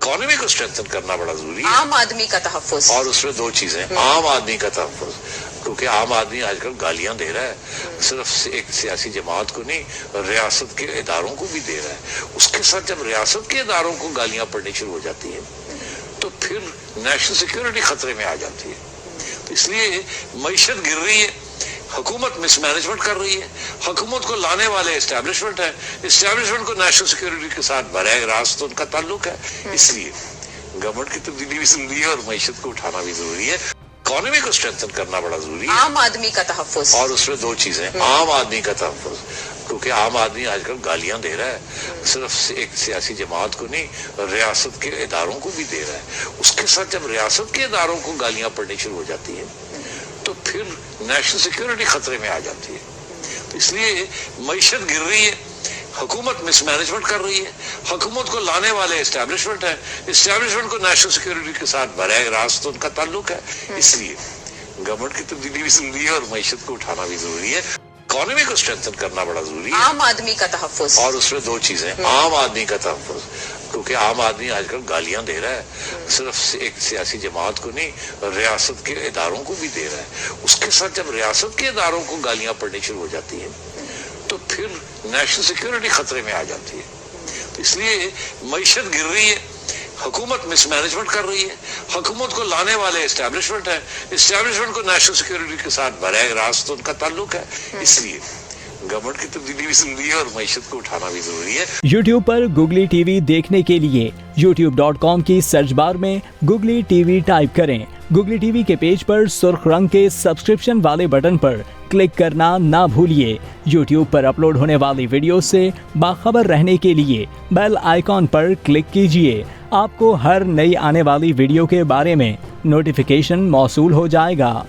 Economy को strengthen करना बड़ा जरूरी है, आम आदमी का तहफ्फुज, और उसमें दो चीजें, आम आदमी का तहफ्फुज, क्योंकि आम आदमी आजकल गालियां दे रहा है, सिर्फ एक सियासी जमात को नहीं, रियासत के इदारों को भी दे रहा है। उसके साथ जब रियासत के इदारों को गालियां पड़नी शुरू हो जाती है तो फिर नेशनल सिक्योरिटी खतरे में आ जाती है। तो इसलिए मईशत गिर रही है, हुकूमत मिसमैनेजमेंट कर रही है, हुकूमत को लाने वाले एस्टैब्लिशमेंट है, एस्टैब्लिशमेंट को नेशनल सिक्योरिटी के साथ बरह रास्त उनका ताल्लुक है। इसलिए गवर्नमेंट की तब्दीली भी जरूरी है और मईशत को उठाना भी जरूरी है, इकोनॉमी को स्ट्रेंथन करना बड़ा जरूरी है, आम आदमी का तहफ्फुज, और उसमें दो चीजें, आम आदमी का तहफ्फुज, क्योंकि आम आदमी आजकल गालियां दे रहा है, सिर्फ एक सियासी जमात को नहीं, रियासत के इदारों को भी दे रहा है। उसके साथ जब रियासत के इदारों को गालियां पड़नी शुरू हो जाती है तो फिर नेशनल सिक्योरिटी खतरे में आ जाती है। तो इसलिए मईशत गिर रही है, हुकूमत मिसमैनेजमेंट कर रही है, हुकूमत को लाने वाले एस्टैब्लिशमेंट है, एस्टैब्लिशमेंट को नेशनल सिक्योरिटी के साथ बरह रास्त उनका ताल्लुक है। इसलिए गवर्नमेंट की तब्दीली भी जरूरी है और मईशत को उठाना भी जरूरी है, इकोनॉमी को स्ट्रेंथन करना बड़ा जरूरी है, आम आदमी का तहफ्फुज, और उसमें दो चीजें, आम आदमी का तहफ्फुज, क्योंकि आम आदमी आजकल गालियां दे रहा है, सिर्फ एक सियासी जमात को नहीं, रियासत के इदारों को भी दे रहा है। उसके साथ जब रियासत के इदारों को गालियां पड़नी शुरू हो जाती है तो फिर नेशनल सिक्योरिटी खतरे में आ जाती है। तो इसलिए मईशत गिर रही है, हुकूमत मिसमैनेजमेंट कर रही है, हुकूमत को लाने वाले एस्टैब्लिशमेंट है, एस्टैब्लिशमेंट को नेशनल सिक्योरिटी के साथ बरह रास्त उनका ताल्लुक है। इसलिए गवर्नमेंट की तब्दीली भी जरूरी है और मईशत को उठाना भी जरूरी है। YouTube पर गुगली टीवी देखने के लिए youtube.com की सर्च बार में गुगली टीवी टाइप करें। गुगली टीवी के पेज पर सुर्ख रंग के सब्सक्रिप्शन वाले बटन पर क्लिक करना ना भूलिए। YouTube पर अपलोड होने वाली वीडियो से बाखबर रहने के लिए बेल आइकॉन पर क्लिक कीजिए। आपको हर नई आने वाली वीडियो के बारे में नोटिफिकेशन मौसूल हो जाएगा।